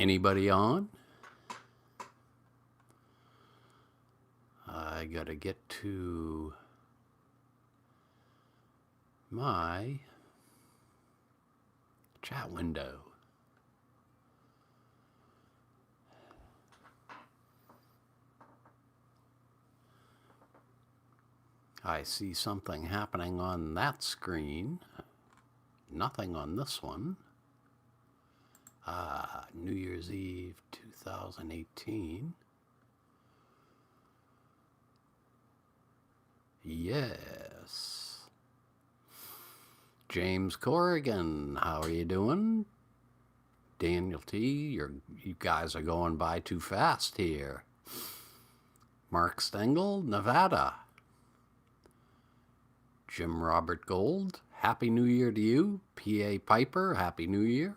Anybody on? I gotta get to my chat window. I see something happening on that screen. Nothing on this one. New Year's Eve 2018. Yes. James Corrigan, how are you doing? Daniel T, you guys are going by too fast here. Mark Stengel, Nevada. Jim Robert Gold, Happy New Year to you. P.A. Piper, Happy New Year.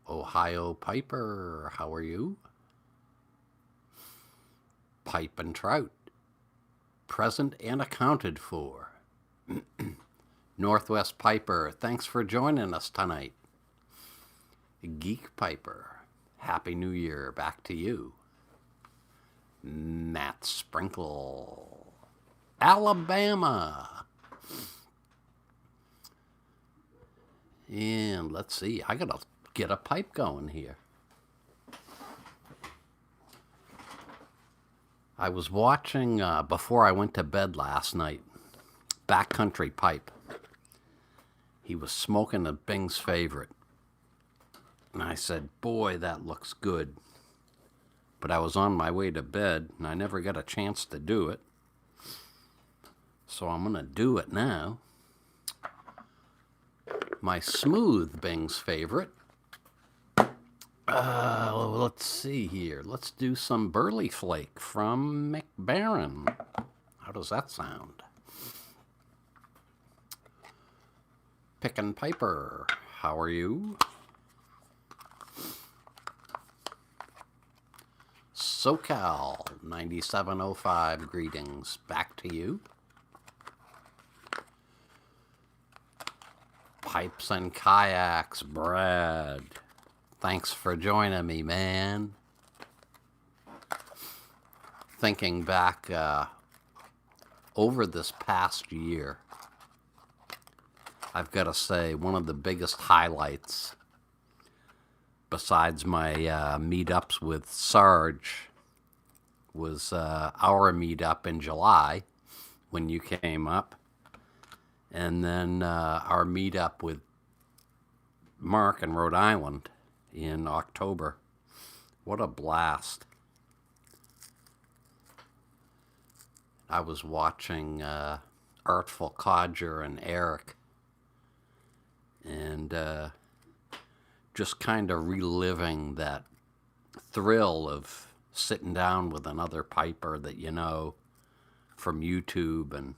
Ohio Piper, how are you? Pipe and Trout, present and accounted for. Northwest Piper, thanks for joining us tonight. Geek Piper, Happy New Year, back to you. Matt Sprinkle, Alabama. And let's see, I gotta get a pipe going here. I was watching, before I went to bed last night, Backcountry Pipe. He was smoking a Bing's Favorite. And I said, boy, that looks good. But I was on my way to bed, and I never got a chance to do it. So I'm going to do it now. My smooth Bing's Favorite. Let's see here. Let's do some Burley Flake from McBaron. How does that sound? Pickin' Piper, how are you? SoCal 9705, greetings. Back to you. Pipes and Kayaks, Brad. Thanks for joining me, man. Thinking back over this past year, I've got to say one of the biggest highlights, besides my meetups with Sarge, was our meetup in July when you came up, and then our meetup with Mark in Rhode Island in October. What a blast. I was watching Artful Codger and Eric, and just kind of reliving that thrill of sitting down with another piper that you know from YouTube and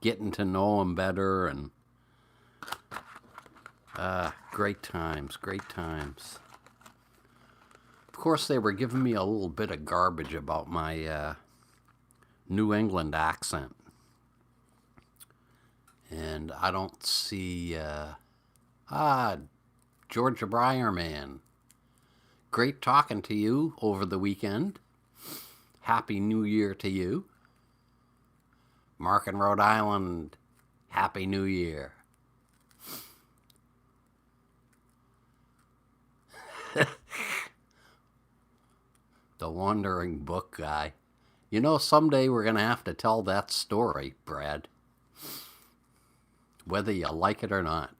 getting to know him better, and great times, great times. Of course, they were giving me a little bit of garbage about my New England accent. And I don't see... Georgia Briarman. Great talking to you over the weekend. Happy New Year to you. Mark in Rhode Island, Happy New Year. The Wandering Book Guy. You know, someday we're going to have to tell that story, Brad. Whether you like it or not.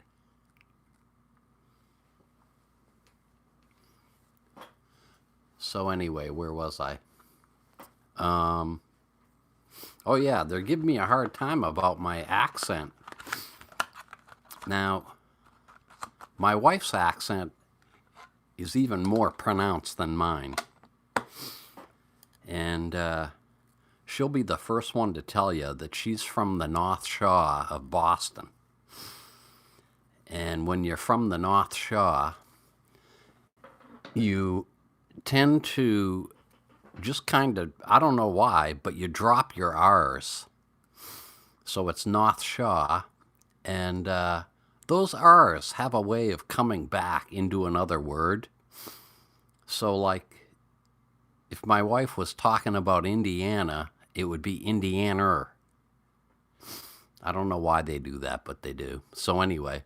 So anyway, where was I? Oh yeah, they're giving me a hard time about my accent. Now, my wife's accent is even more pronounced than mine. And she'll be the first one to tell you that she's from the North Shore of Boston. And when you're from the North Shore, you tend to just kind of, I don't know why, but you drop your R's. So it's North Shore, and those R's have a way of coming back into another word. So, like, if my wife was talking about Indiana, it would be Indianer. I don't know why they do that, but they do. So anyway,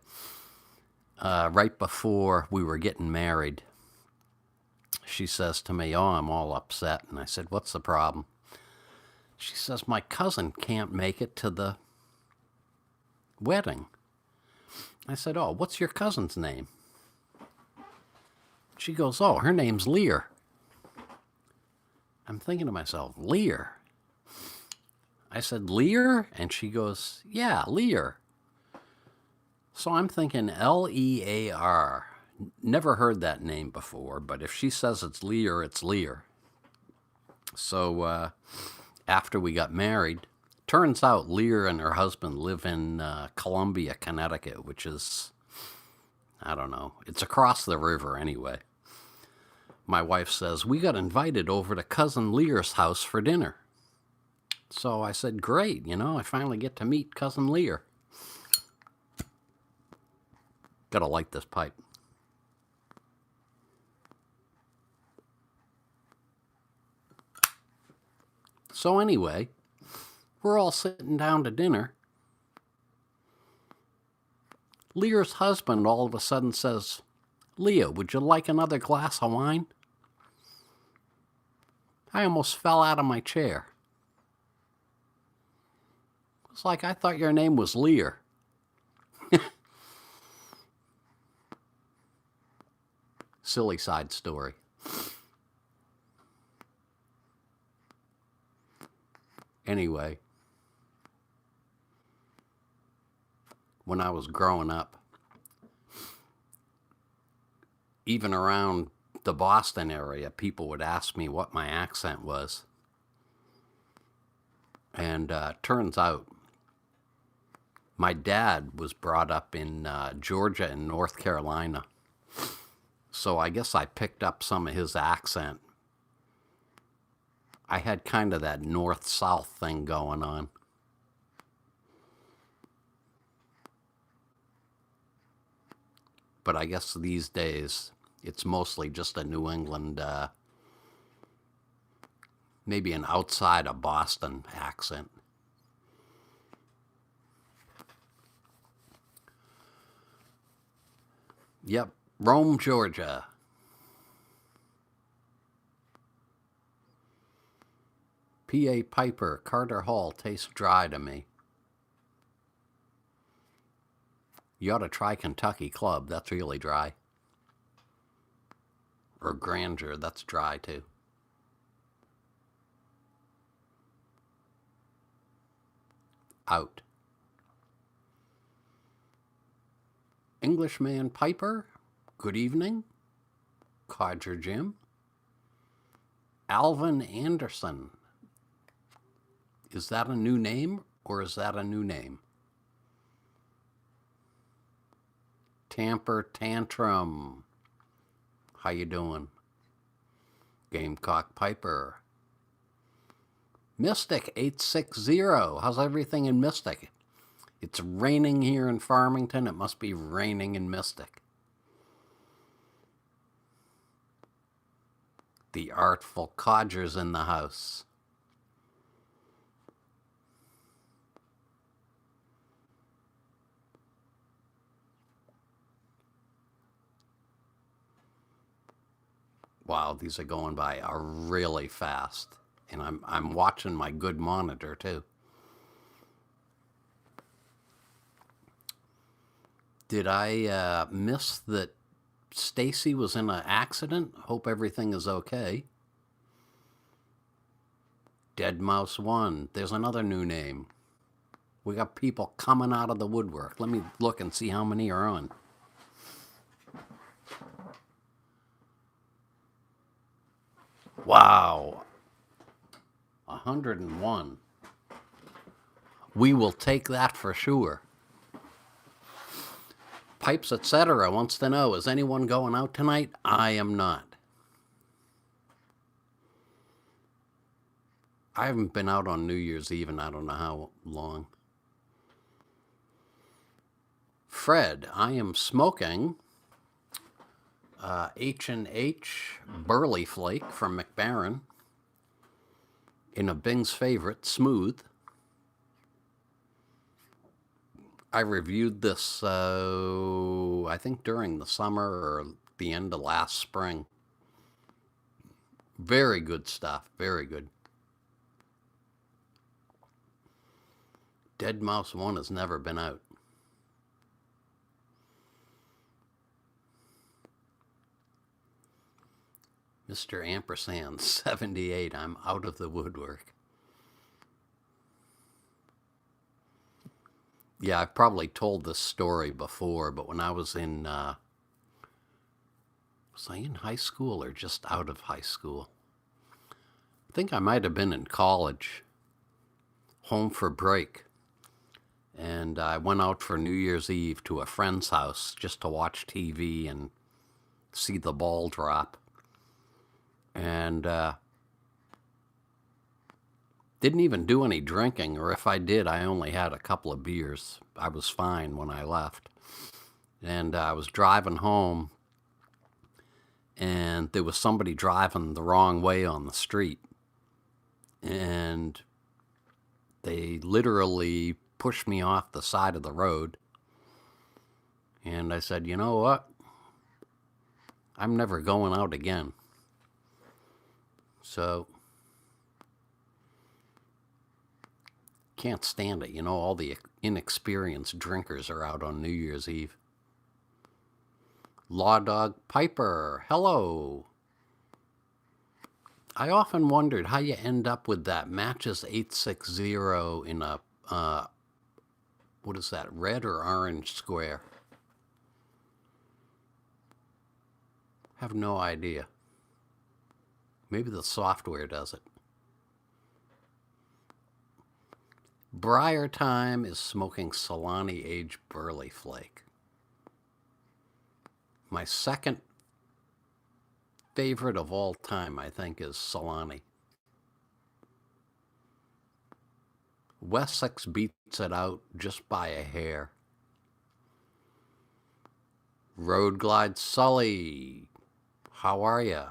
right before we were getting married, she says to me, "Oh, I'm all upset." And I said, "What's the problem?" She says, "My cousin can't make it to the wedding." I said, "Oh, what's your cousin's name?" She goes, "Oh, her name's Lear." I'm thinking to myself, Lear? I said, "Lear?" And she goes, "Yeah, Lear." So I'm thinking Lear. Never heard that name before, but if she says it's Lear, it's Lear. So after we got married, turns out Lear and her husband live in Columbia, Connecticut, which is, I don't know, it's across the river anyway. My wife says, "We got invited over to Cousin Lear's house for dinner." So I said, "Great, I finally get to meet Cousin Lear." Gotta light this pipe. So anyway, we're all sitting down to dinner. Lear's husband all of a sudden says, "Leah, would you like another glass of wine?" I almost fell out of my chair. It's like, I thought your name was Lear. Silly side story. Anyway, when I was growing up, even around the Boston area, people would ask me what my accent was. And turns out my dad was brought up in Georgia and North Carolina. So I guess I picked up some of his accent. I had kind of that north-south thing going on. But I guess these days it's mostly just a New England, maybe an outside of Boston accent. Yep, Rome, Georgia. P.A. Piper, Carter Hall tastes dry to me. You ought to try Kentucky Club, that's really dry. Or Grandeur, that's dry too. Out. Englishman Piper, good evening. Codger Jim. Alvin Anderson. Is that a new name or is that a new name? Tamper Tantrum. How you doing? Gamecock Piper. Mystic 860. How's everything in Mystic? It's raining here in Farmington. It must be raining in Mystic. The Artful Codger's in the house. Wow, these are going by really fast. And I'm watching my good monitor too. Did I miss that Stacy was in an accident? Hope everything is okay. Dead Mouse 1. There's another new name. We got people coming out of the woodwork. Let me look and see how many are on. Wow. 101. We will take that for sure. Pipes, etc. wants to know, is anyone going out tonight? I am not. I haven't been out on New Year's Eve in I don't know how long. Fred, I am smoking H&H Burley Flake from McBaron in a Bing's Favorite, Smooth. I reviewed this, I think during the summer or the end of last spring. Very good stuff, very good. Dead Mouse 1 has never been out. Mr. Ampersand, 78, I'm out of the woodwork. Yeah, I've probably told this story before, but when I was in, was I in high school or just out of high school? I think I might have been in college, home for break. And I went out for New Year's Eve to a friend's house just to watch TV and see the ball drop. And didn't even do any drinking, or if I did, I only had a couple of beers. I was fine when I left. And I was driving home, and there was somebody driving the wrong way on the street. And they literally pushed me off the side of the road. And I said, you know what? I'm never going out again. So, can't stand it. You know, all the inexperienced drinkers are out on New Year's Eve. Law Dog Piper, hello. I often wondered how you end up with that matches 860 in a, what is that, red or orange square? Have no idea. Maybe the software does it. Briar Time is smoking Solani Aged Burley Flake. My second favorite of all time, I think, is Solani. Wessex beats it out just by a hair. Road Glide Sully, how are ya?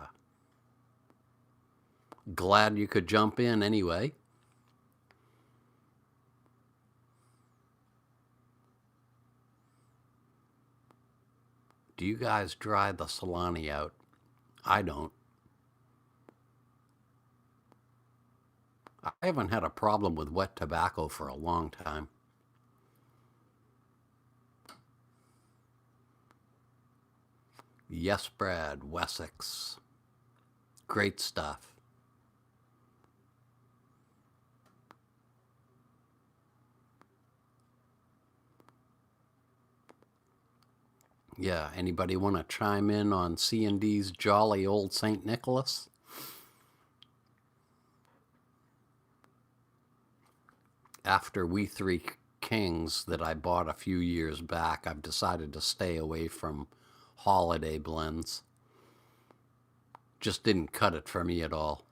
Glad you could jump in anyway. Do you guys dry the Solani out? I don't. I haven't had a problem with wet tobacco for a long time. Yes, Brad, Wessex. Great stuff. Yeah, anybody want to chime in on C&D's Jolly Old St. Nicholas? After We Three Kings that I bought a few years back, I've decided to stay away from holiday blends. Just didn't cut it for me at all.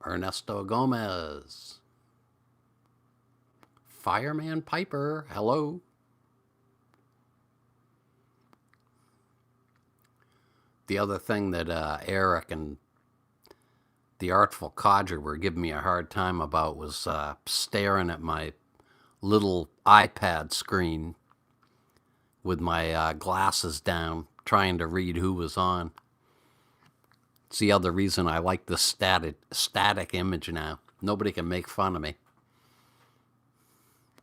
Ernesto Gomez. Fireman Piper, hello. The other thing that Eric and the Artful Codger were giving me a hard time about was staring at my little iPad screen with my glasses down, trying to read who was on. It's the other reason I like the static image now. Nobody can make fun of me.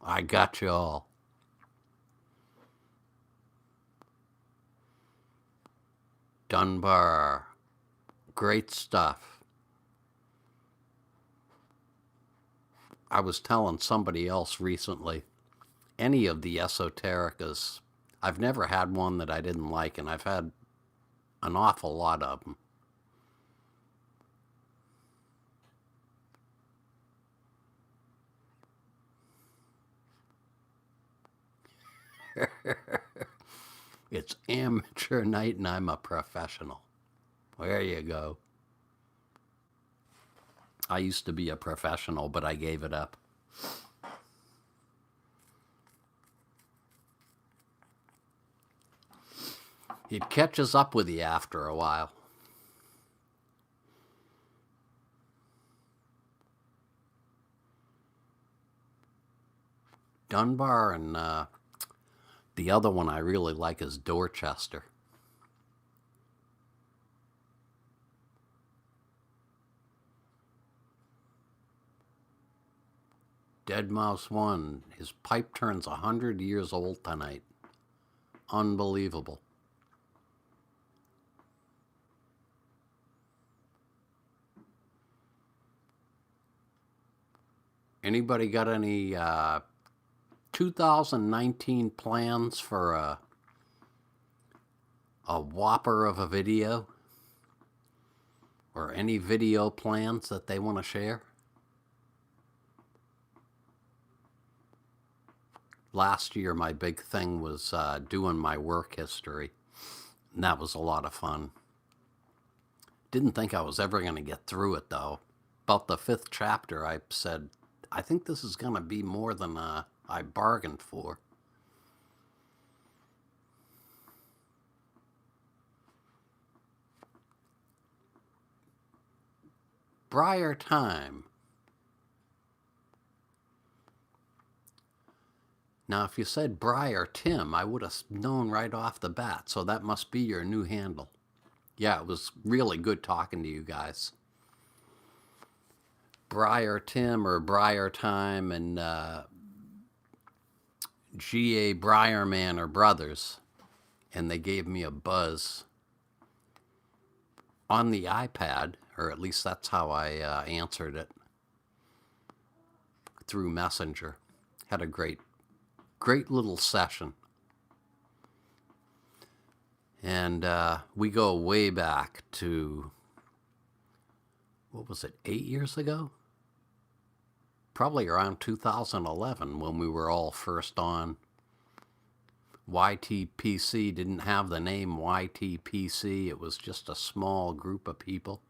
I got you all. Dunbar. Great stuff. I was telling somebody else recently, any of the esotericas, I've never had one that I didn't like, and I've had an awful lot of them. It's amateur night and I'm a professional. There you go. I used to be a professional, but I gave it up. It catches up with you after a while. Dunbar and the other one I really like is Dorchester. Dead Mouse 1, his pipe turns 100 years old tonight. Unbelievable. Anybody got any 2019 plans for a whopper of a video? Or any video plans that they want to share? Last year, my big thing was doing my work history, and that was a lot of fun. Didn't think I was ever going to get through it, though. About the 5th chapter, I said, I think this is going to be more than I bargained for. Briar Time. Now, if you said Briar Tim, I would have known right off the bat, so that must be your new handle. Yeah, it was really good talking to you guys. Briar Tim or Briar Time and G.A. Briarman are brothers, and they gave me a buzz on the iPad, or at least that's how I answered it, through Messenger. Had a great little session. And we go way back to, what was it, 8 years ago? Probably around 2011 when we were all first on. YTPC didn't have the name YTPC. It was just a small group of people.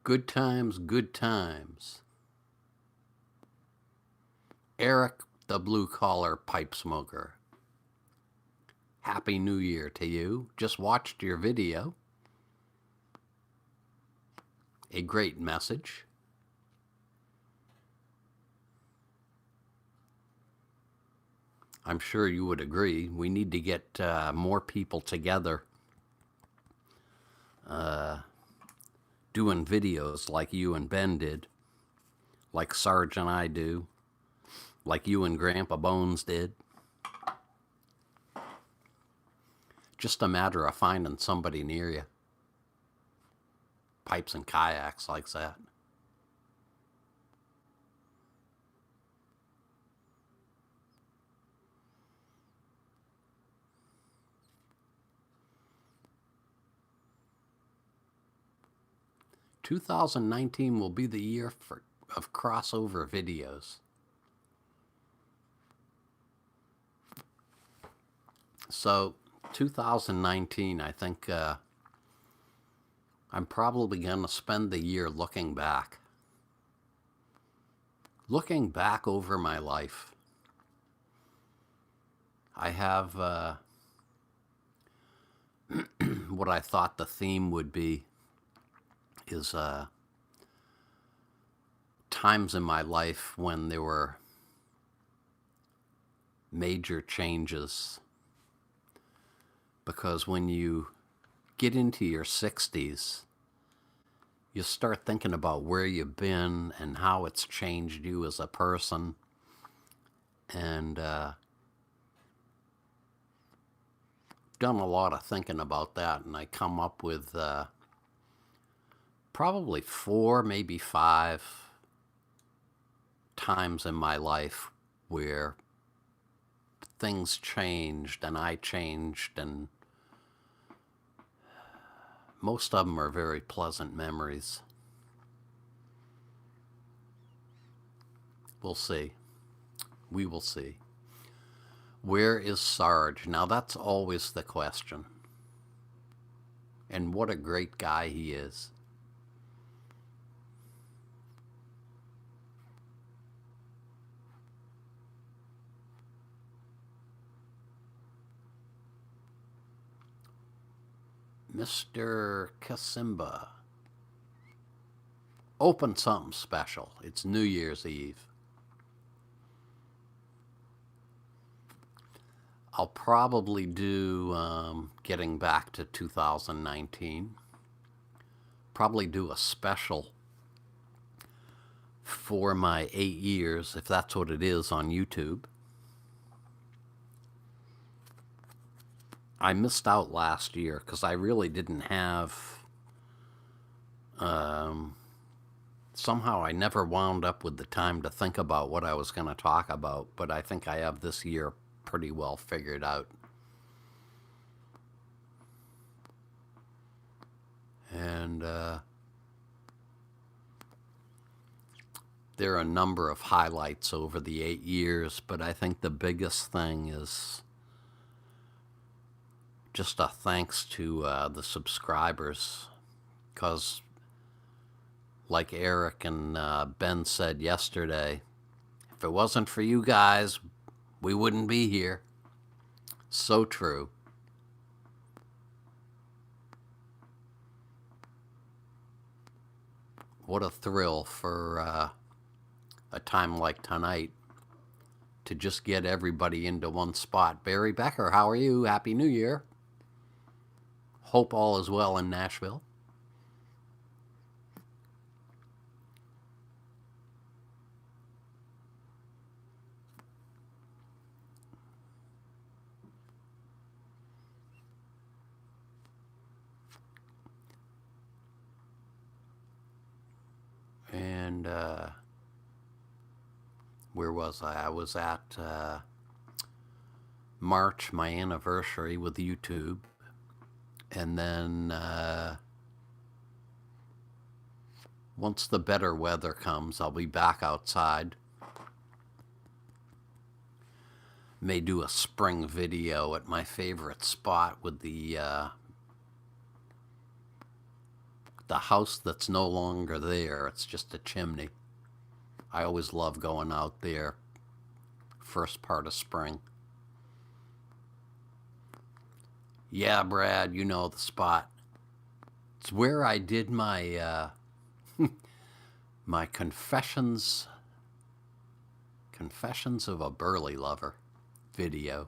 Good times, good times. Eric, the blue-collar pipe smoker. Happy New Year to you. Just watched your video. A great message. I'm sure you would agree. We need to get more people together doing videos like you and Ben did, like Sarge and I do, like you and Grandpa Bones did. Just a matter of finding somebody near you. Pipes and kayaks like that. "2019 will be the year of crossover videos." So 2019, I think I'm probably going to spend the year looking back. Looking back over my life. I have what I thought the theme would be is times in my life when there were major changes. Because when you get into your 60s, you start thinking about where you've been and how it's changed you as a person. And done a lot of thinking about that, and I come up with probably 4, maybe 5 times in my life where things changed and I changed, and most of them are very pleasant memories. We'll see. We will see. Where is Sarge? Now that's always the question. And what a great guy he is. Mr. Kasimba. Open something special. It's New Year's Eve. I'll probably do getting back to 2019. Probably do a special for my 8 years, if that's what it is, on YouTube. I missed out last year because I really didn't have... somehow I never wound up with the time to think about what I was going to talk about, but I think I have this year pretty well figured out. And there are a number of highlights over the 8 years, but I think the biggest thing is just a thanks to the subscribers, because like Eric and Ben said yesterday, if it wasn't for you guys, we wouldn't be here. So true. What a thrill for a time like tonight to just get everybody into one spot. Barry Becker, how are you? Happy New Year. Hope all is well in Nashville. And where was I? I was at March, my anniversary with YouTube. And then once the better weather comes, I'll be back outside. May do a spring video at my favorite spot with the house that's no longer there. It's just a chimney. I always love going out there first part of spring. Yeah, Brad, you know the spot. It's where I did my my Confessions of a Burley Lover video.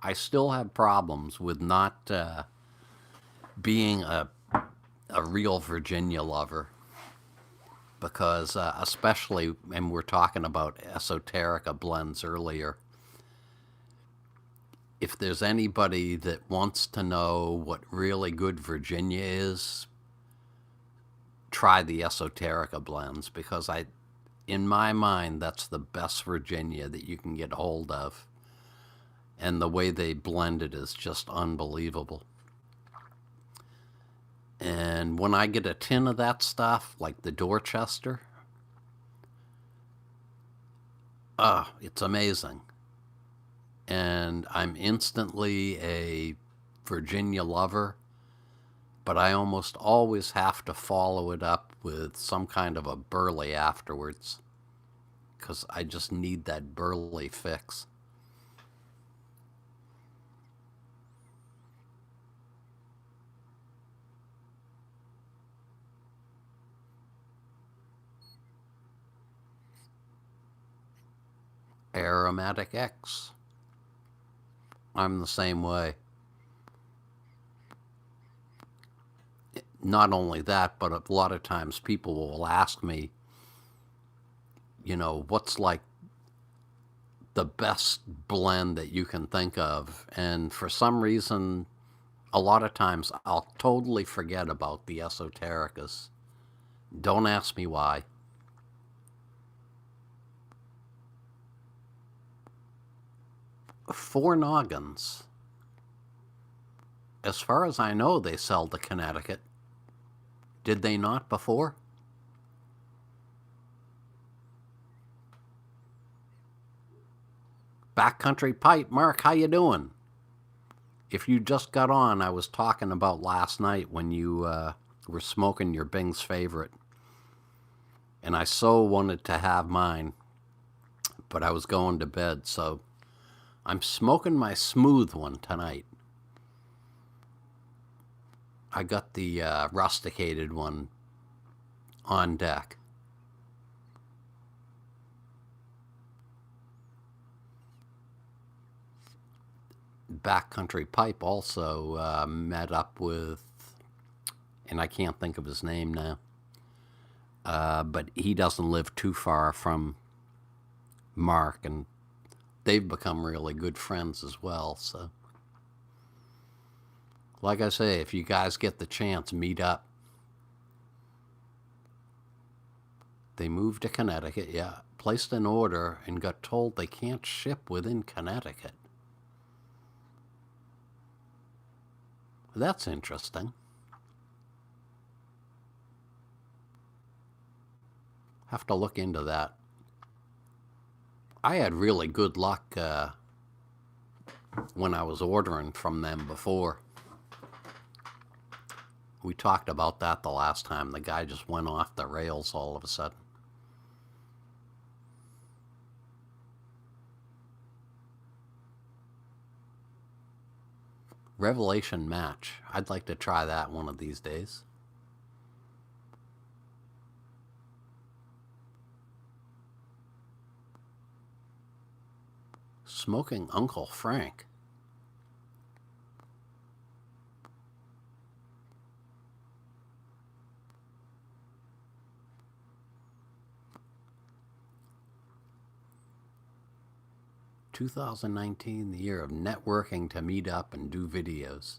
I still have problems with not being a real Virginia lover, because especially, and we're talking about Esoterica blends earlier, if there's anybody that wants to know what really good Virginia is, try the Esoterica blends, because in my mind, that's the best Virginia that you can get hold of. And the way they blend it is just unbelievable. And when I get a tin of that stuff, like the Dorchester, it's amazing. And I'm instantly a Virginia lover, but I almost always have to follow it up with some kind of a Burley afterwards, because I just need that Burley fix. Aromatic X. I'm the same way. Not only that, but a lot of times people will ask me, what's like the best blend that you can think of? And for some reason, a lot of times I'll totally forget about the Esotericas. Don't ask me why. Four Noggins. As far as I know, they sell to Connecticut. Did they not before? Backcountry Pipe, Mark, how you doing? If you just got on, I was talking about last night when you were smoking your Bing's Favorite. And I so wanted to have mine, but I was going to bed, so I'm smoking my smooth one tonight. I got the rusticated one on deck. Backcountry Pipe also met up with, and I can't think of his name now, but he doesn't live too far from Mark, and they've become really good friends as well. So, like I say, if you guys get the chance, meet up. They moved to Connecticut, yeah, placed an order and got told they can't ship within Connecticut. That's interesting. Have to look into that. I had really good luck when I was ordering from them before. We talked about that the last time. The guy just went off the rails all of a sudden. Revelation Match. I'd like to try that one of these days. Smoking Uncle Frank. "2019, the year of networking to meet up and do videos."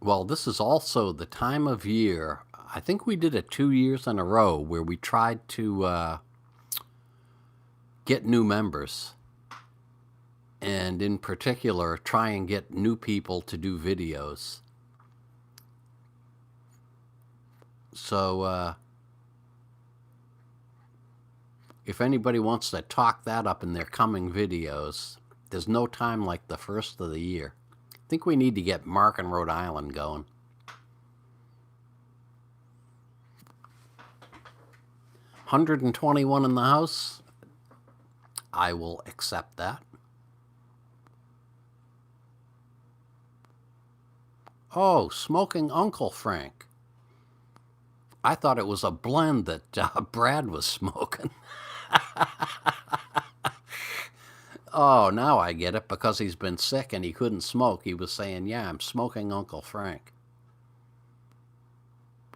Well, this is also the time of year, I think we did it 2 years in a row, where we tried to get new members. And in particular, try and get new people to do videos. So, if anybody wants to talk that up in their coming videos, there's no time like the first of the year. I think we need to get Mark in Rhode Island going. $121 in the house. I will accept that. Oh, Smoking Uncle Frank. I thought it was a blend that Brad was smoking. Oh, now I get it. Because he's been sick and he couldn't smoke, he was saying, yeah, I'm smoking Uncle Frank.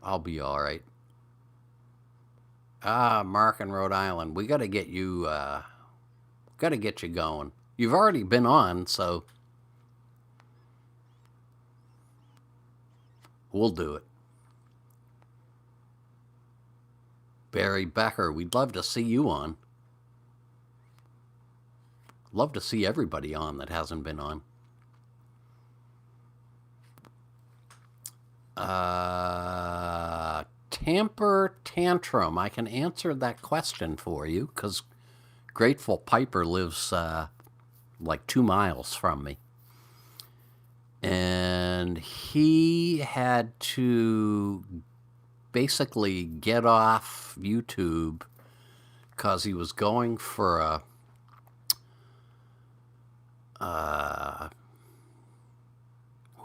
I'll be all right. Mark in Rhode Island, we got to get you going. You've already been on, so we'll do it. Barry Becker, we'd love to see you on. Love to see everybody on that hasn't been on. Tamper Tantrum, I can answer that question for you because Grateful Piper lives like 2 miles from me. And he had to basically get off YouTube because he was going for a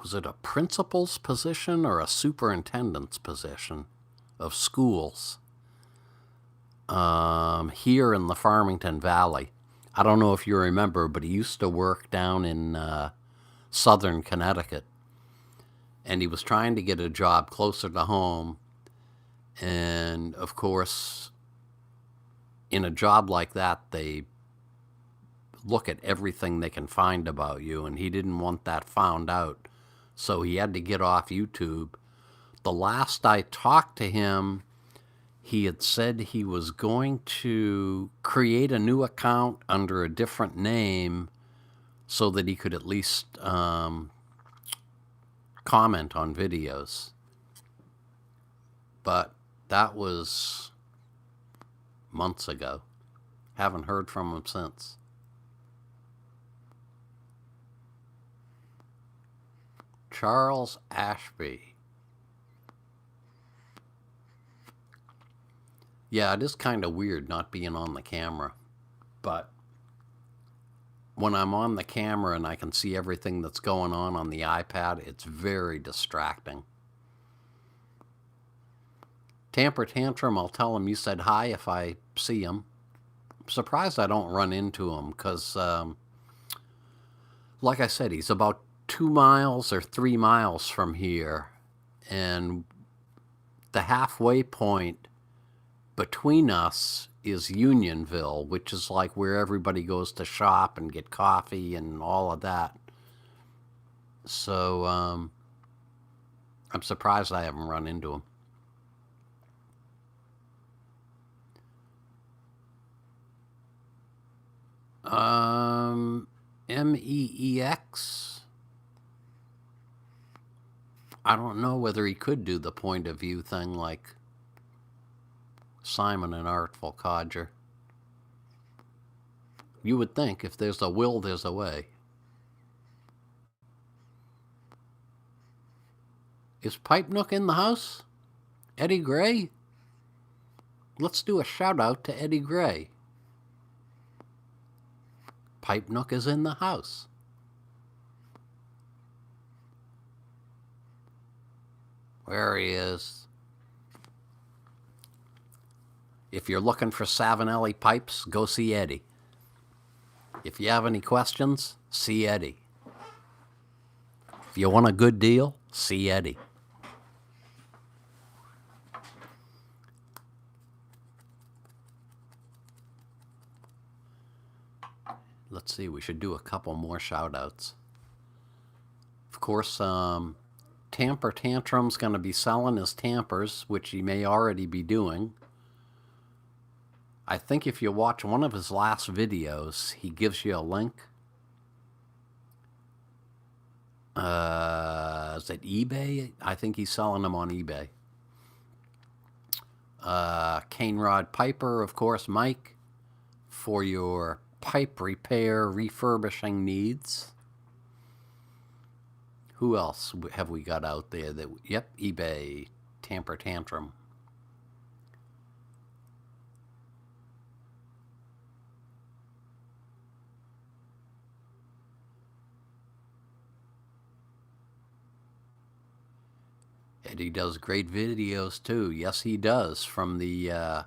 was it a principal's position or a superintendent's position of schools here in the Farmington Valley. I don't know if you remember, but he used to work down in southern Connecticut. And he was trying to get a job closer to home. And of course, in a job like that, they look at everything they can find about you, and he didn't want that found out. So he had to get off YouTube. The last I talked to him, he had said he was going to create a new account under a different name so that he could at least comment on videos. But that was months ago. Haven't heard from him since. Charles Ashby. Yeah, it is kind of weird not being on the camera, but when I'm on the camera and I can see everything that's going on the iPad, it's very distracting. Tamper Tantrum, I'll tell him you said hi if I see him. I'm surprised I don't run into him because, like I said, he's about 2 miles or 3 miles from here. And the halfway point between us is Unionville, which is like where everybody goes to shop and get coffee and all of that. So I'm surprised I haven't run into him. MEEX. I don't know whether he could do the point of view thing like Simon and Artful Codger. You would think if there's a will, there's a way. Is Pipe Nook in the house? Eddie Gray? Let's do a shout out to Eddie Gray. Pipe Nook is in the house. Where he is. If you're looking for Savinelli pipes, go see Eddie. If you have any questions, see Eddie. If you want a good deal, see Eddie. Let's see, we should do a couple more shout-outs. Of course, Tamper Tantrum's going to be selling his tampers, which he may already be doing. I think if you watch one of his last videos, he gives you a link. Is it eBay? I think he's selling them on eBay. Cane Rod Piper, of course, Mike, for your pipe repair refurbishing needs. Who else have we got out there that, yep, eBay, Tamper Tantrum. Eddie does great videos too. Yes, he does. From the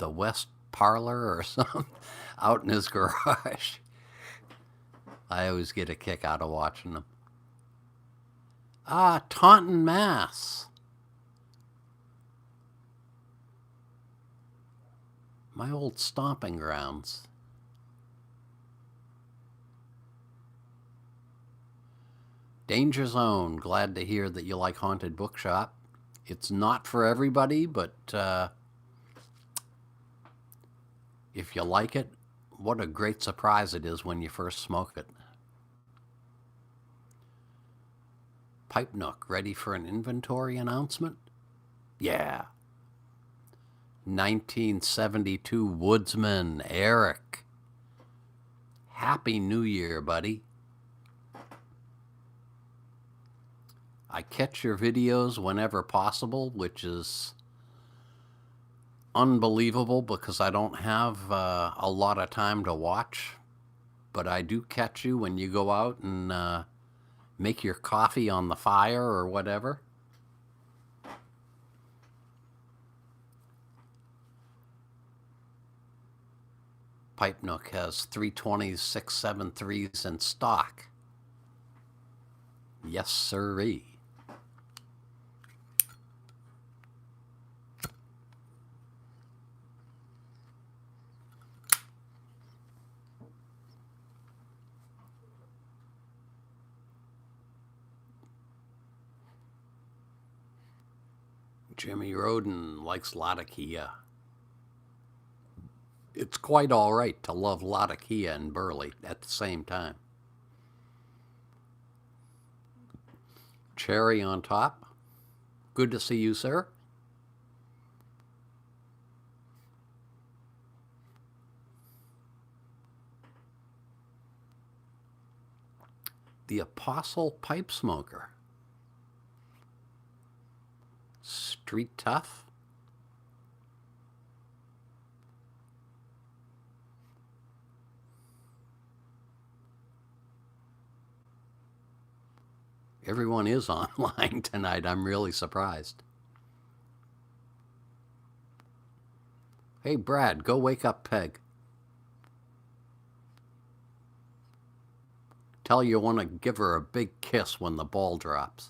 West Parlor or something out in his garage. I always get a kick out of watching them. Taunton, Mass. My old stomping grounds. Danger Zone, glad to hear that you like Haunted Bookshop. It's not for everybody, but if you like it, what a great surprise it is when you first smoke it. Pipe Nook, ready for an inventory announcement? Yeah. 1972 Woodsman, Eric. Happy New Year, buddy. I catch your videos whenever possible, which is unbelievable because I don't have a lot of time to watch. But I do catch you when you go out and make your coffee on the fire or whatever. Pipe Nook has 320s, 673s in stock. Yes, sirree. Jimmy Roden likes Latakia. It's quite all right to love Latakia and Burley at the same time. Cherry on top. Good to see you, sir. The Apostle Pipe Smoker. Street Tough. Everyone is online tonight. I'm really surprised. Hey, Brad, go wake up Peg. Tell her you want to give her a big kiss when the ball drops.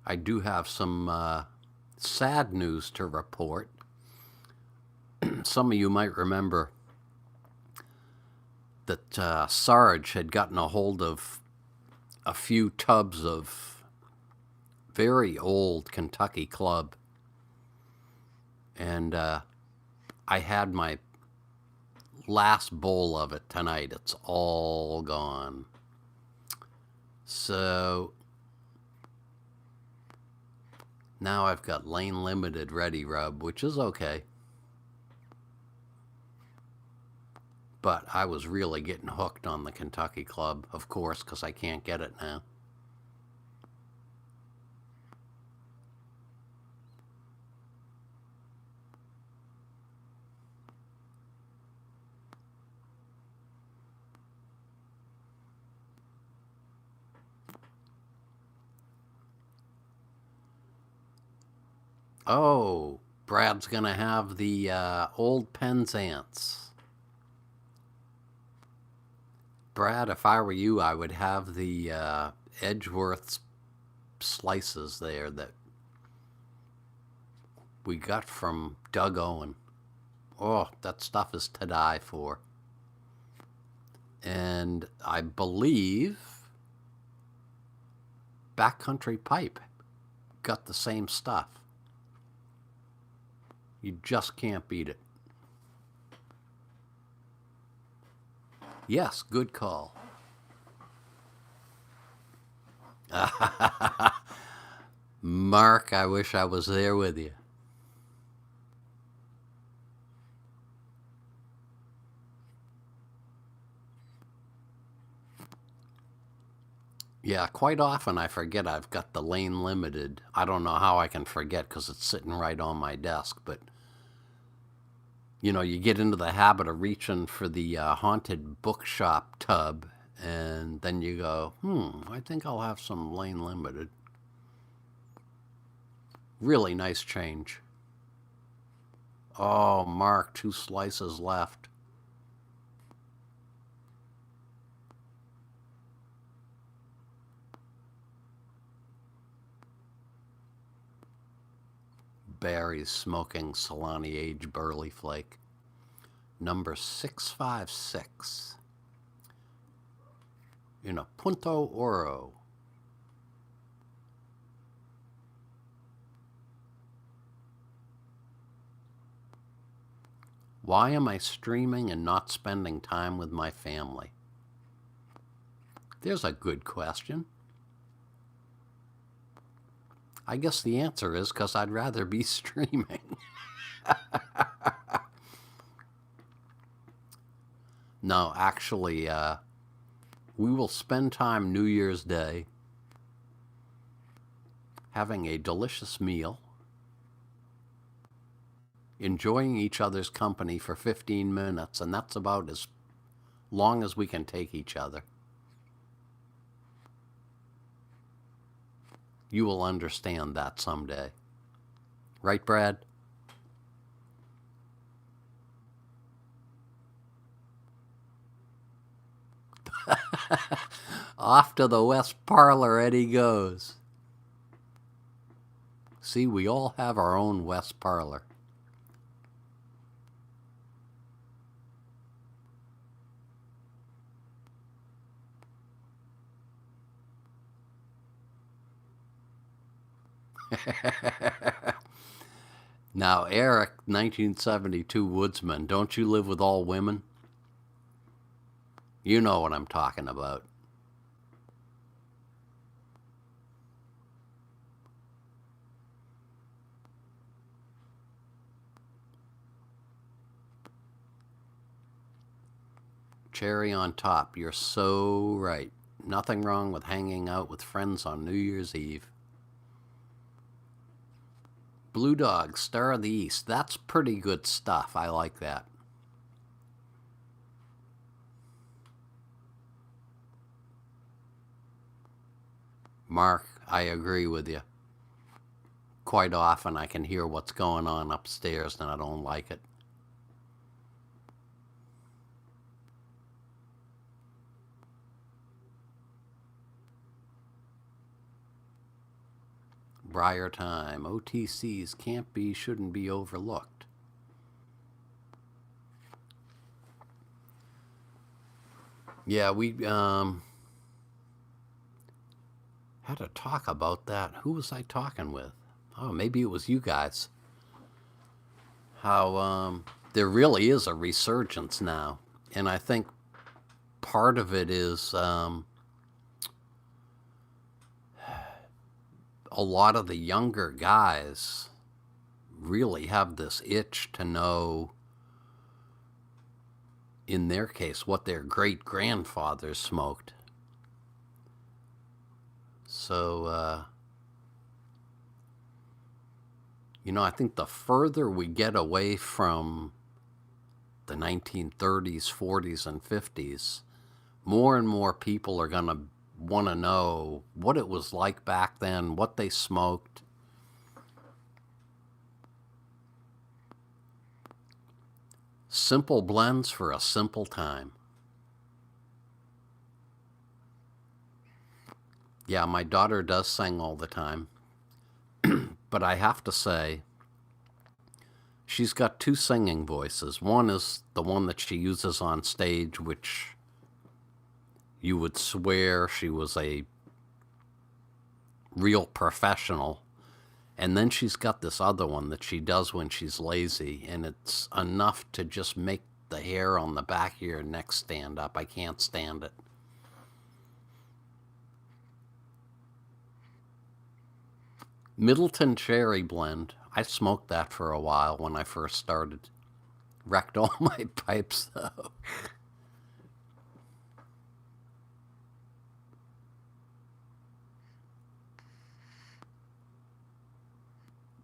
I do have some sad news to report. Some of you might remember that Sarge had gotten a hold of a few tubs of very old Kentucky Club. And I had my last bowl of it tonight. It's all gone. So now I've got Lane Limited Ready Rub, which is okay. But I was really getting hooked on the Kentucky Club, of course, because I can't get it now. Oh, Brad's going to have the old Penzance. Brad, if I were you, I would have the Edgeworth's slices there that we got from Doug Owen. Oh, that stuff is to die for. And I believe Backcountry Pipe got the same stuff. You just can't beat it. Yes, good call. Mark, I wish I was there with you. Yeah, quite often I forget I've got the Lane Limited. I don't know how I can forget because it's sitting right on my desk, but you know, you get into the habit of reaching for the haunted bookshop tub, and then you go, I think I'll have some Lane Limited. Really nice change. Oh, Mark, 2 slices left. Barry's Smoking Solani Age Burley Flake. Number 656. In a Punto Oro. Why am I streaming and not spending time with my family? There's a good question. I guess the answer is because I'd rather be streaming. No, actually, we will spend time New Year's Day having a delicious meal, enjoying each other's company for 15 minutes, and that's about as long as we can take each other. You will understand that someday. Right, Brad? Off to the West Parlor Eddie goes. See, we all have our own West Parlor. Now, Eric, 1972 Woodsman, don't you live with all women? You know what I'm talking about. Cherry on top, you're so right. Nothing wrong with hanging out with friends on New Year's Eve. Blue Dog, Star of the East. That's pretty good stuff. I like that. Mark, I agree with you. Quite often I can hear what's going on upstairs and I don't like it. Briar time. OTCs can't be, shouldn't be overlooked. Yeah, we had to talk about that. Who was I talking with? Oh, maybe it was you guys. How there really is a resurgence now. And I think part of it is a lot of the younger guys really have this itch to know, in their case, what their great grandfathers smoked. So, I think the further we get away from the 1930s, 40s, and 50s, more and more people are going to want to know what it was like back then, what they smoked. Simple blends for a simple time. Yeah, my daughter does sing all the time. But I have to say, she's got two singing voices. One is the one that she uses on stage, which you would swear she was a real professional. And then she's got this other one that she does when she's lazy, and it's enough to just make the hair on the back of your neck stand up. I can't stand it. Middleton Cherry Blend. I smoked that for a while when I first started. Wrecked all my pipes, though.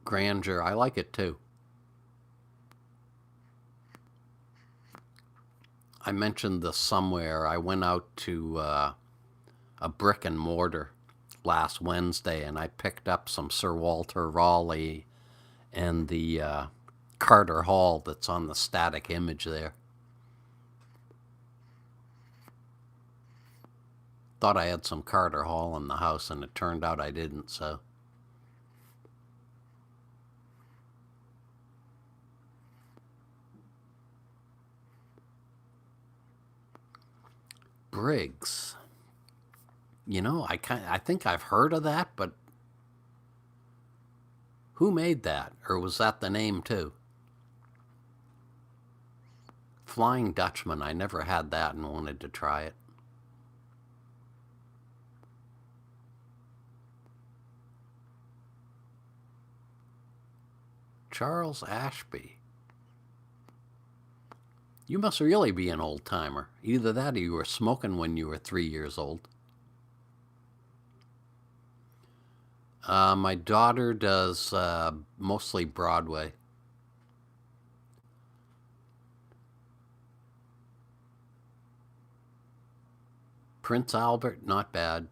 Grandeur. I like it, too. I mentioned this somewhere. I went out to a brick and mortar last Wednesday, and I picked up some Sir Walter Raleigh and the Carter Hall that's on the static image there. Thought I had some Carter Hall in the house, and it turned out I didn't, so. Briggs. I think I've heard of that, but who made that? Or was that the name too? Flying Dutchman. I never had that and wanted to try it. Charles Ashby. You must really be an old timer. Either that or you were smoking when you were 3 years old. My daughter does mostly Broadway. Prince Albert, not bad.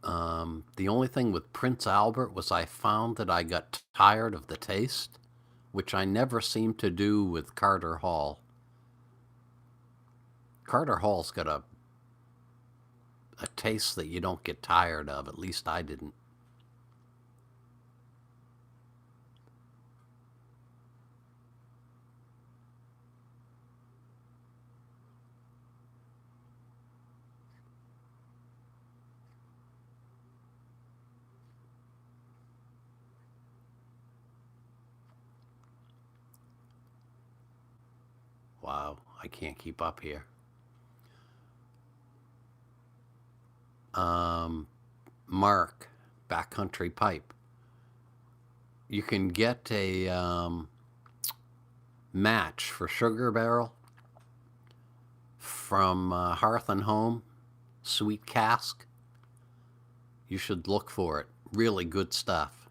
The only thing with Prince Albert was I found that I got tired of the taste, which I never seemed to do with Carter Hall. Carter Hall's got a taste that you don't get tired of. At least I didn't. Wow, I can't keep up here. Mark, Backcountry Pipe. You can get a match for Sugar Barrel from Hearth and Home, Sweet Cask. You should look for it. Really good stuff.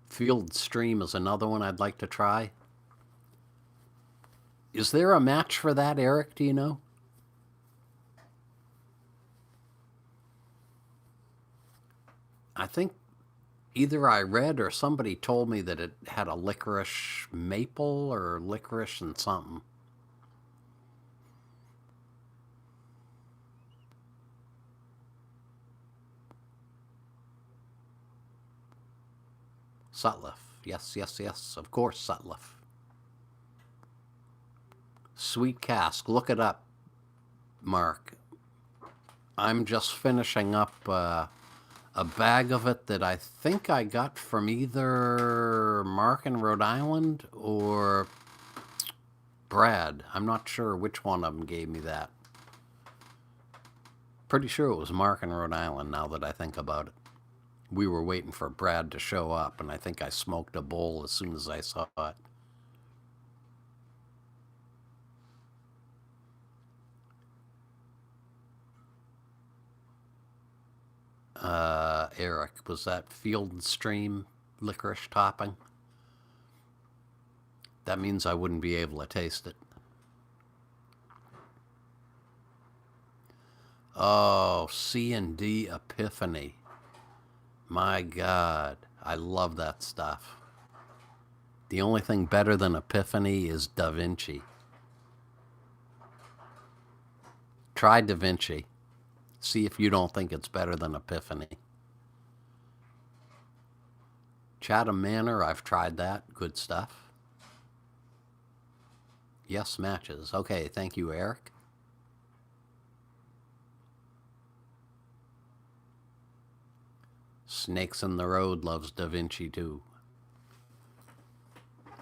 Field Stream is another one I'd like to try. Is there a match for that, Eric? Do you know? I think either I read or somebody told me that it had a licorice maple or licorice and something. Sutliff. Yes, yes, yes. Of course, Sutliff. Sweet cask. Look it up, Mark. I'm just finishing up a bag of it that I think I got from either Mark in Rhode Island or Brad. I'm not sure which one of them gave me that. Pretty sure it was Mark in Rhode Island now that I think about it. We were waiting for Brad to show up, and I think I smoked a bowl as soon as I saw it. Eric, was that Field and Stream licorice topping? That means I wouldn't be able to taste it. Oh, C&D Epiphany. My God, I love that stuff. The only thing better than Epiphany is Da Vinci. Try Da Vinci. See if you don't think it's better than Epiphany. Chatham Manor, I've tried that. Good stuff. Yes, matches. Okay, thank you, Eric. Snakes in the Road loves Da Vinci too.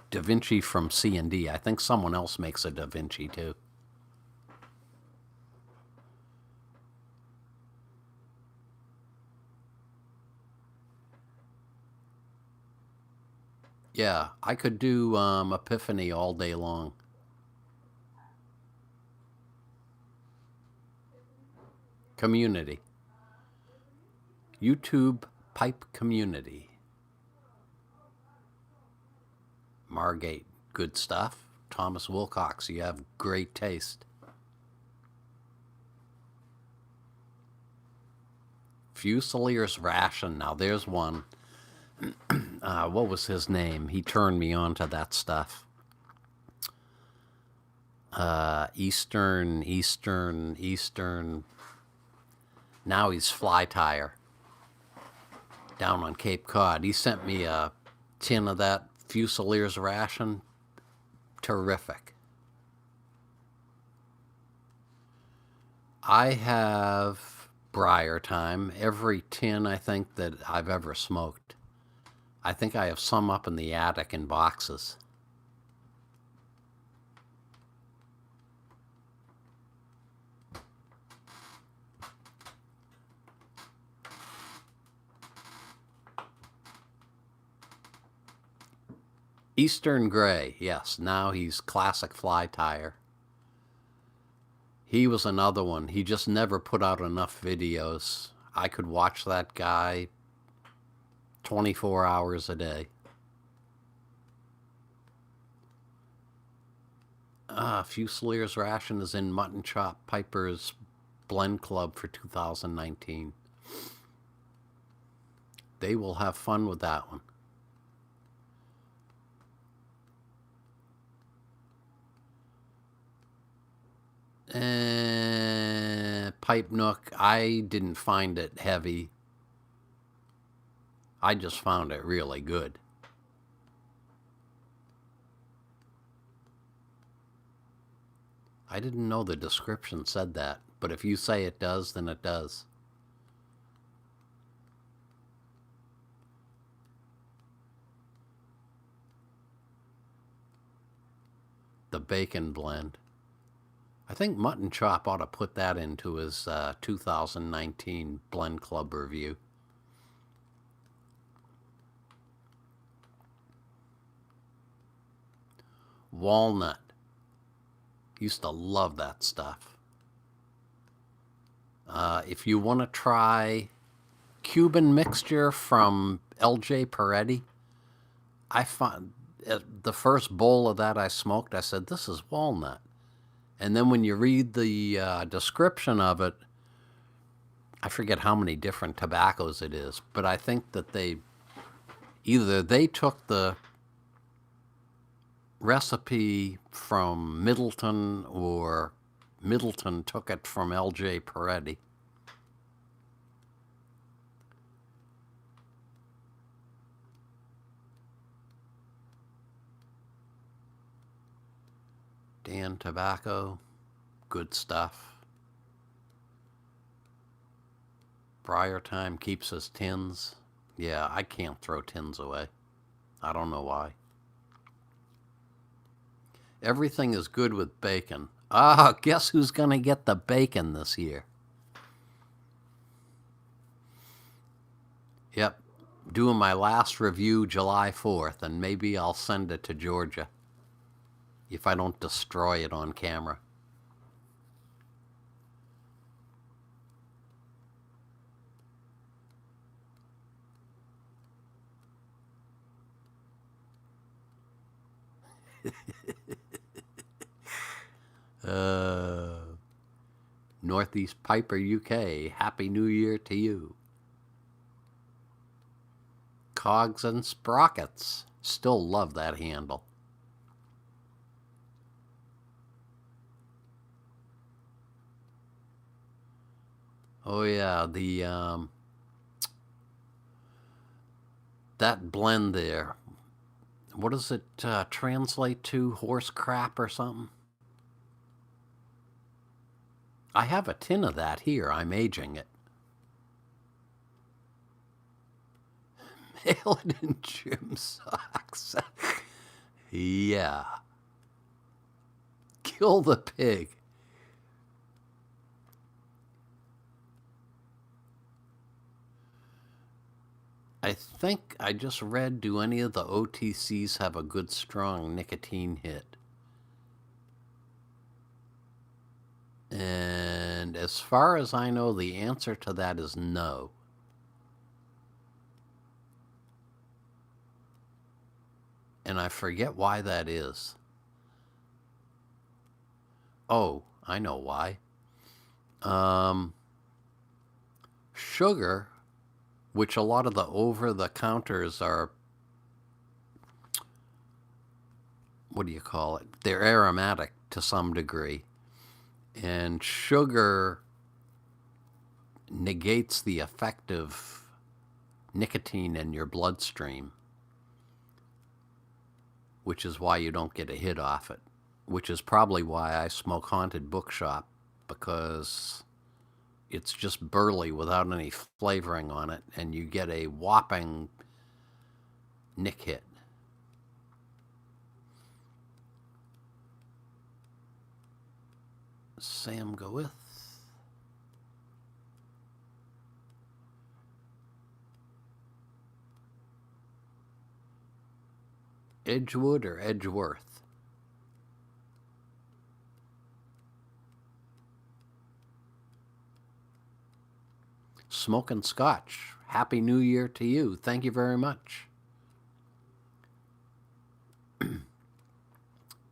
Da Vinci from C&D. I think someone else makes a Da Vinci too. Yeah, I could do Epiphany all day long. Community. YouTube Pipe Community. Margate, good stuff. Thomas Wilcox, you have great taste. Fusilier's Ration, now there's one. What was his name? He turned me on to that stuff. Eastern. Now he's Fly Tire down on Cape Cod. He sent me a tin of that Fusilier's Ration. Terrific. I have Briar Time, every tin I think that I've ever smoked. I think I have some up in the attic in boxes. Eastern Gray, yes, now he's Classic Fly Tire. He was another one. He just never put out enough videos. I could watch that guy 24 hours a day. Fusilier's Ration is in Mutton Chop Piper's Blend Club for 2019. They will have fun with that one. Pipe Nook, I didn't find it heavy. I just found it really good. I didn't know the description said that, but if you say it does, then it does. The Bacon Blend. I think Mutton Chop ought to put that into his 2019 Blend Club review. Walnut. Used to love that stuff. If you want to try Cuban Mixture from LJ Peretti, I found the first bowl of that I smoked, I said, this is walnut. And then when you read the description of it, I forget how many different tobaccos it is, but I think that either they took the recipe from Middleton or Middleton took it from L.J. Peretti. Dan Tobacco, good stuff. Briar Time keeps his tins. Yeah, I can't throw tins away. I don't know why. Everything is good with bacon. Ah, guess who's going to get the bacon this year? Yep, doing my last review July 4th, and maybe I'll send it to Georgia if I don't destroy it on camera. Northeast Piper UK, Happy New Year to you. Cogs and Sprockets, still love that handle. Oh yeah, that blend there. What does it translate to? Horse crap or something? I have a tin of that here. I'm aging it. Mail it in gym socks. Yeah. Kill the pig. I think I just read, do any of the OTCs have a good strong nicotine hit? And as far as I know, the answer to that is no. And I forget why that is. Oh, I know why. Sugar, which a lot of the over-the-counters are, what do you call it? They're aromatic to some degree. And sugar negates the effect of nicotine in your bloodstream, which is why you don't get a hit off it, which is probably why I smoke Haunted Bookshop, because it's just burley without any flavoring on it, and you get a whopping nick hit. Sam Goeth. Edgewood or Edgeworth? Smoking Scotch. Happy New Year to you. Thank you very much.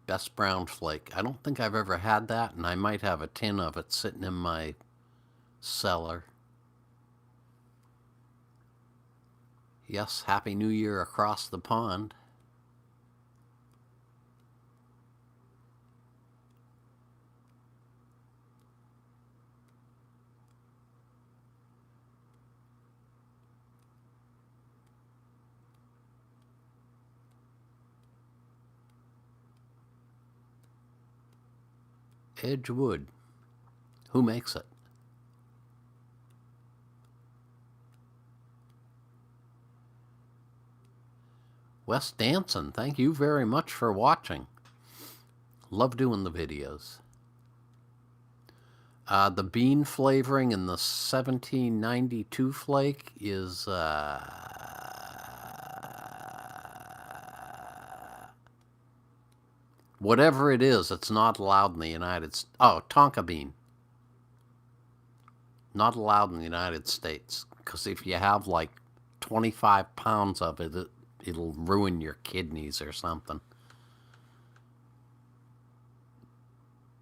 Best Brown Flake. I don't think I've ever had that, and I might have a tin of it sitting in my cellar. Yes, Happy New Year across the pond. Edgewood. Who makes it? Wes Danson, thank you very much for watching. Love doing the videos. The bean flavoring in the 1792 flake is whatever it is. It's not allowed in the United States. Oh, Tonka bean. Not allowed in the United States, because if you have like 25 pounds of it, it'll ruin your kidneys or something.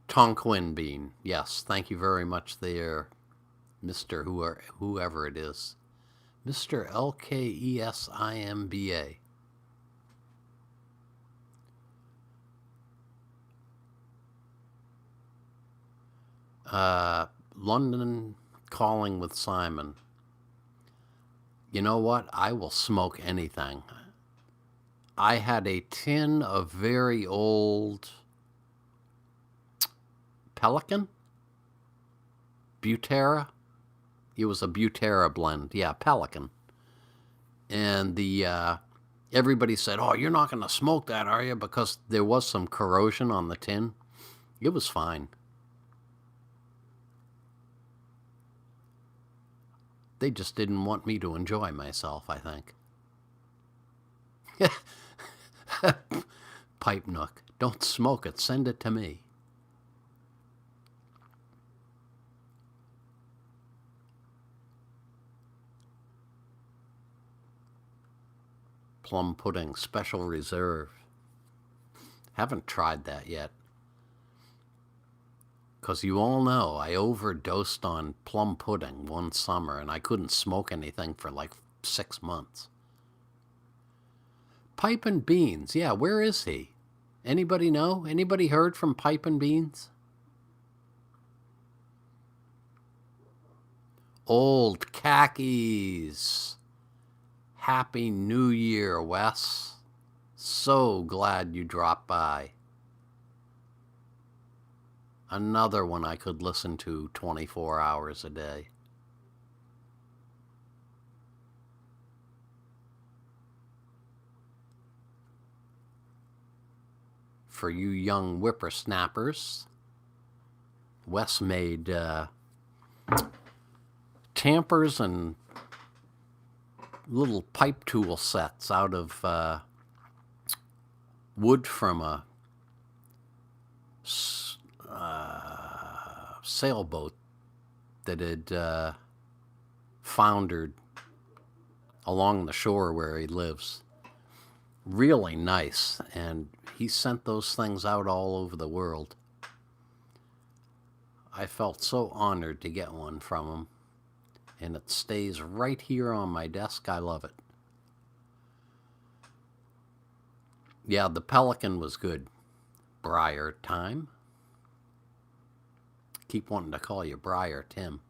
Tonquin bean. Yes, thank you very much there, Mr. Whoever it is. Mr. LKESIMBA. London Calling with Simon. You know what? I will smoke anything. I had a tin of very old Pelican? Butera? It was a Butera blend. Yeah, Pelican. And everybody said, "Oh, you're not going to smoke that, are you?" Because there was some corrosion on the tin. It was fine. They just didn't want me to enjoy myself, I think. Pipe Nook. Don't smoke it. Send it to me. Plum pudding, special reserve. Haven't tried that yet. Because you all know I overdosed on plum pudding one summer and I couldn't smoke anything for like 6 months. Pipe and Beans. Yeah, where is he? Anybody know? Anybody heard from Pipe and Beans? Old khakis. Happy New Year, Wes. So glad you dropped by. Another one I could listen to 24 hours a day. For you young whippersnappers, Wes made tampers and little pipe tool sets out of wood from a sailboat that had foundered along the shore where he lives. Really nice, and he sent those things out all over the world. I felt so honored to get one from him, and it stays right here on my desk. I love it. Yeah, the Pelican was good. Briar time. Keep wanting to call you Briar Tim.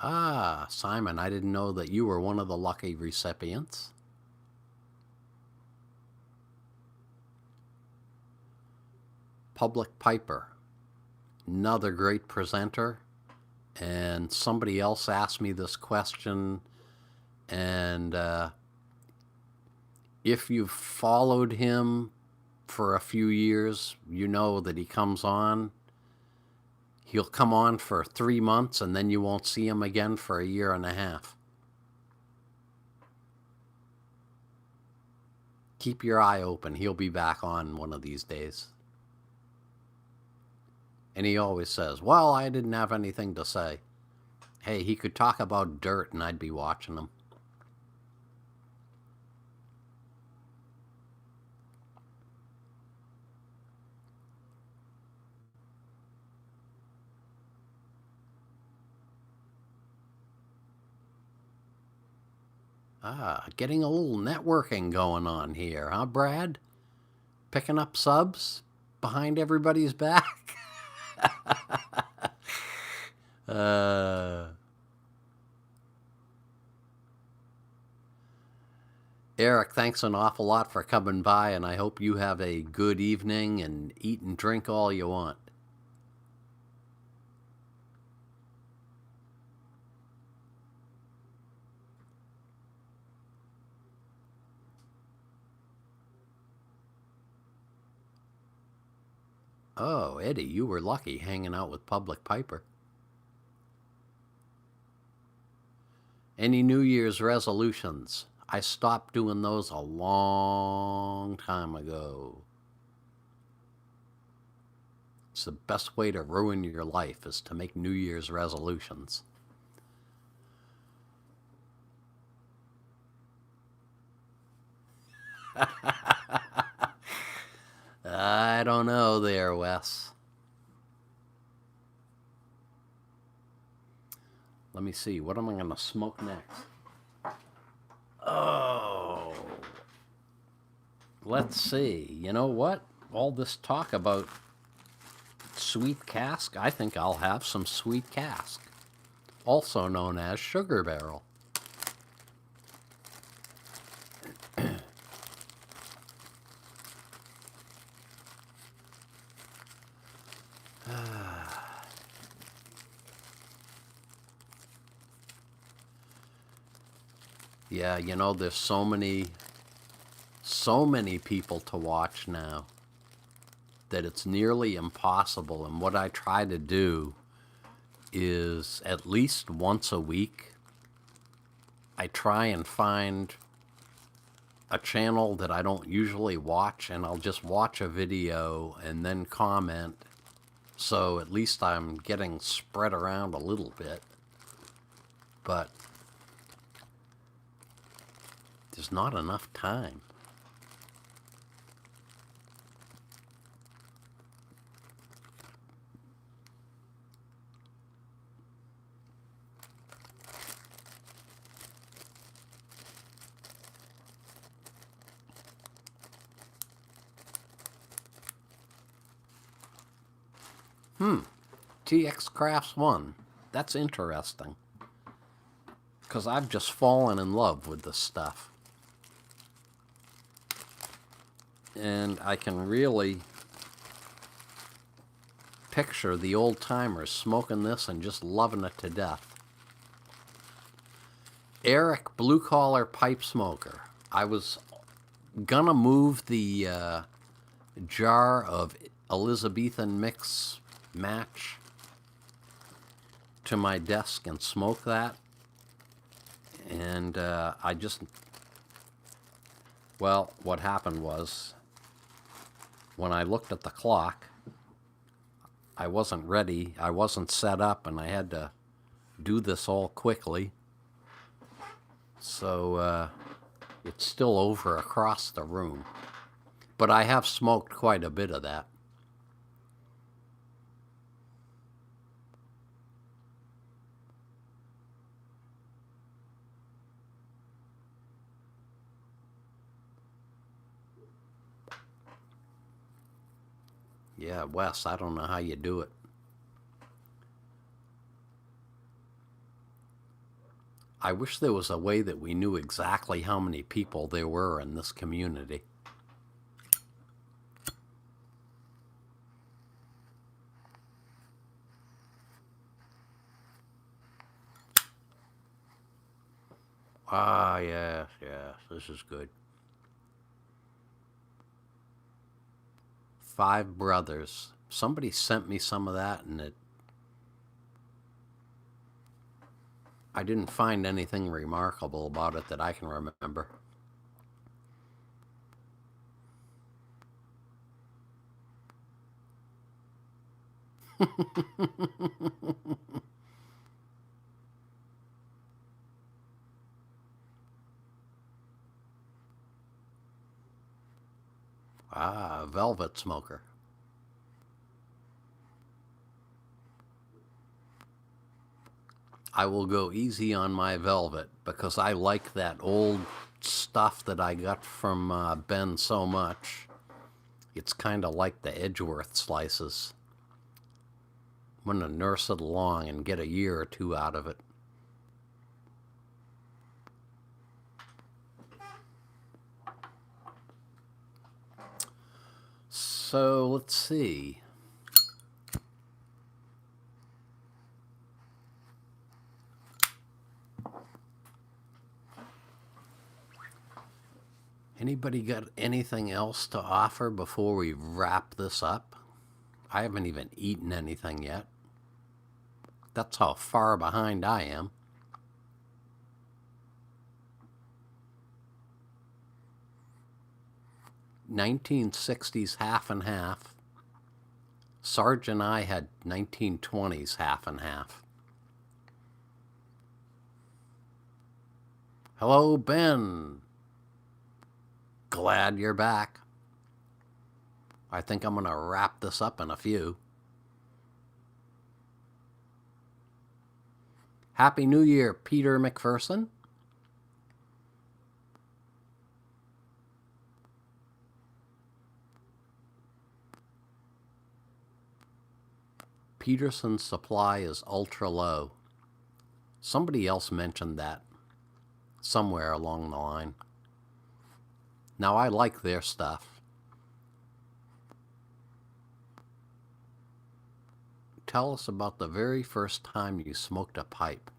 Ah, Simon, I didn't know that you were one of the lucky recipients. Public Piper, another great presenter. And somebody else asked me this question, and if you've followed him for a few years, you know that he comes on. He'll come on for 3 months, and then you won't see him again for a year and a half. Keep your eye open. He'll be back on one of these days. And he always says, "Well, I didn't have anything to say." Hey, he could talk about dirt and I'd be watching him. Ah, getting a little networking going on here, huh, Brad? Picking up subs behind everybody's back? Eric, thanks an awful lot for coming by, and I hope you have a good evening and eat and drink all you want. Oh, Eddie, you were lucky hanging out with Public Piper. Any New Year's resolutions? I stopped doing those a long time ago. It's the best way to ruin your life is to make New Year's resolutions. don't know there, Wes. Let me see. What am I going to smoke next? Oh. Let's see. You know what? All this talk about sweet cask, I think I'll have some sweet cask, also known as sugar barrel. Yeah, you know, there's so many people to watch now that it's nearly impossible. And what I try to do is at least once a week, I try and find a channel that I don't usually watch, and I'll just watch a video and then comment. So at least I'm getting spread around a little bit. But there's not enough time. TX Crafts 1. That's interesting. Because I've just fallen in love with this stuff. And I can really picture the old timers smoking this and just loving it to death. Eric Blue Collar Pipe Smoker. I was gonna move the jar of Elizabethan Mix Match to my desk and smoke that. And well, what happened was, when I looked at the clock, I wasn't ready, I wasn't set up, and I had to do this all quickly. So it's still over across the room. But I have smoked quite a bit of that. Yeah, Wes, I don't know how you do it. I wish there was a way that we knew exactly how many people there were in this community. Ah, yes, this is good. 5 Brothers. Somebody sent me some of that, and I didn't find anything remarkable about it that I can remember. Ah, Velvet Smoker. I will go easy on my Velvet because I like that old stuff that I got from Ben so much. It's kind of like the Edgeworth slices. I'm going to nurse it along and get a year or 2 out of it. So let's see. Anybody got anything else to offer before we wrap this up? I haven't even eaten anything yet. That's how far behind I am. "1960s half and half." Sarge and I had 1920s half and half. Hello, Ben. Glad you're back. I think I'm going to wrap this up in a few. Happy New Year, Peter McPherson. Peterson's supply is ultra low. Somebody else mentioned that somewhere along the line. Now, I like their stuff. Tell us about the very first time you smoked a pipe.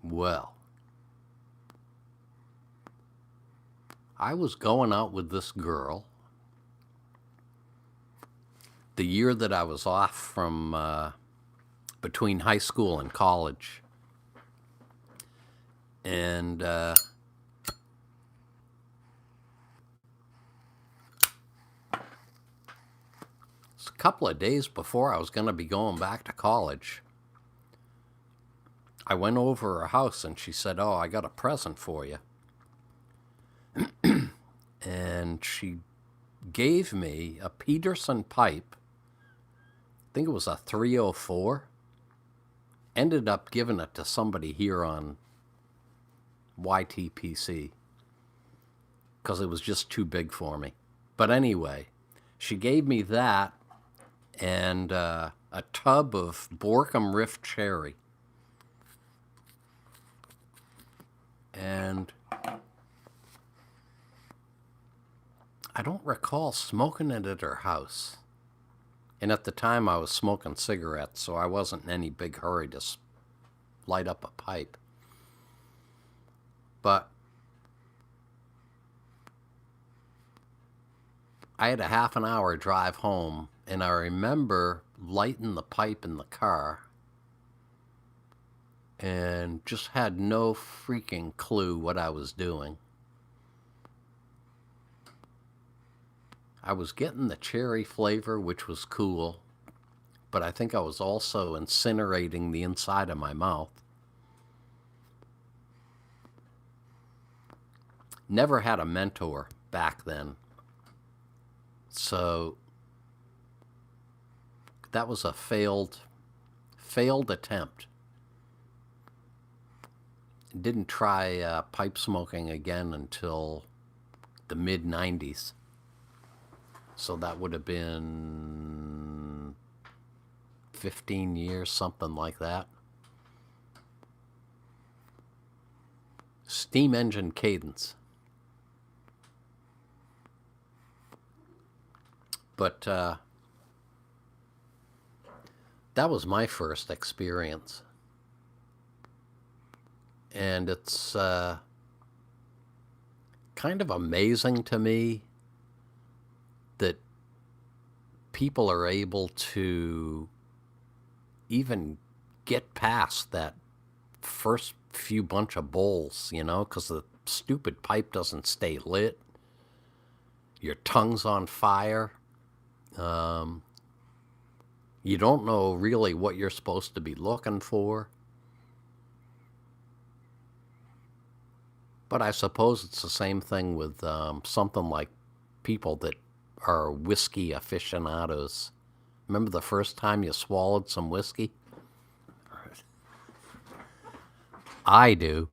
Well, I was going out with this girl the year that I was off from between high school and college. And a couple of days before I was going to be going back to college, I went over her house and she said, "Oh, I got a present for you." And she gave me a Peterson pipe. I think it was a 304. Ended up giving it to somebody here on YTPC because it was just too big for me. But anyway, she gave me that and a tub of Borkum Riff Cherry. And I don't recall smoking it at her house. And at the time I was smoking cigarettes, so I wasn't in any big hurry to light up a pipe. But I had a half an hour drive home, and I remember lighting the pipe in the car and just had no freaking clue what I was doing. I was getting the cherry flavor, which was cool, but I think I was also incinerating the inside of my mouth. Never had a mentor back then. So that was a failed attempt. Didn't try pipe smoking again until the mid-90s. So that would have been 15 years, something like that. Steam engine cadence. But that was my first experience. And it's kind of amazing to me that people are able to even get past that first few bunch of bowls, because the stupid pipe doesn't stay lit. Your tongue's on fire. You don't know really what you're supposed to be looking for. But I suppose it's the same thing with something like people that are whiskey aficionados. Remember the first time you swallowed some whiskey? I do.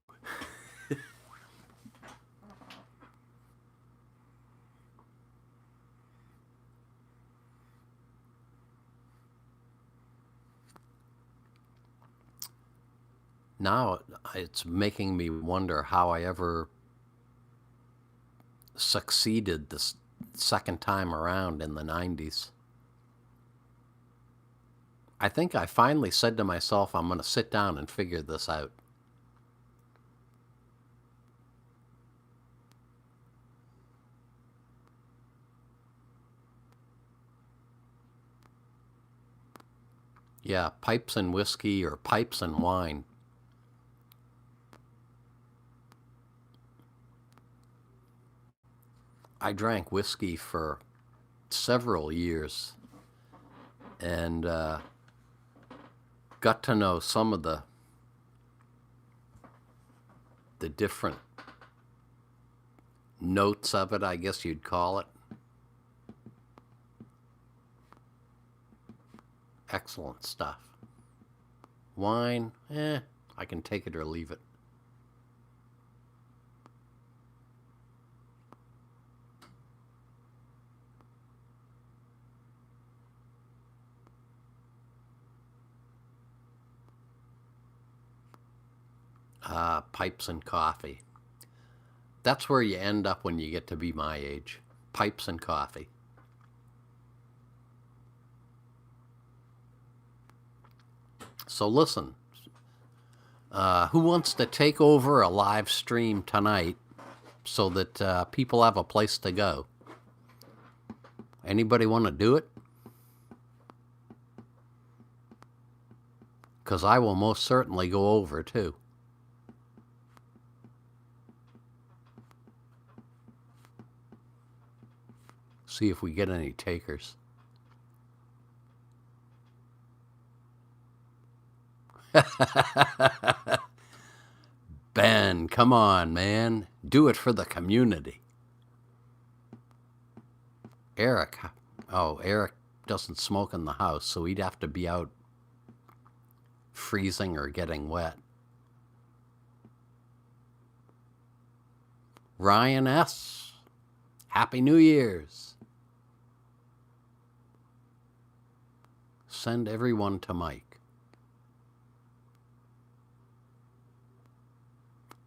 Now it's making me wonder how I ever succeeded this second time around in the 90s. I think I finally said to myself, I'm going to sit down and figure this out. Yeah, pipes and whiskey or pipes and wine. I drank whiskey for several years and got to know some of the different notes of it, I guess you'd call it. Excellent stuff. Wine, I can take it or leave it. Pipes and coffee. That's where you end up when you get to be my age. Pipes and coffee. So listen, who wants to take over a live stream tonight so that people have a place to go? Anybody want to do it? Because I will most certainly go over too. See if we get any takers. Ben, come on, man. Do it for the community. Eric. Oh, Eric doesn't smoke in the house, so he'd have to be out freezing or getting wet. Ryan S. Happy New Year's. Send everyone to Mike.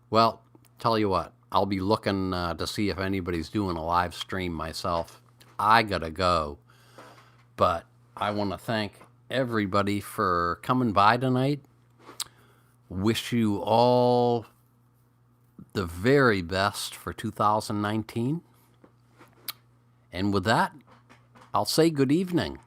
Well, tell you what, I'll be looking to see if anybody's doing a live stream myself. I gotta go, but I want to thank everybody for coming by tonight. Wish you all the very best for 2019. And with that, I'll say good evening.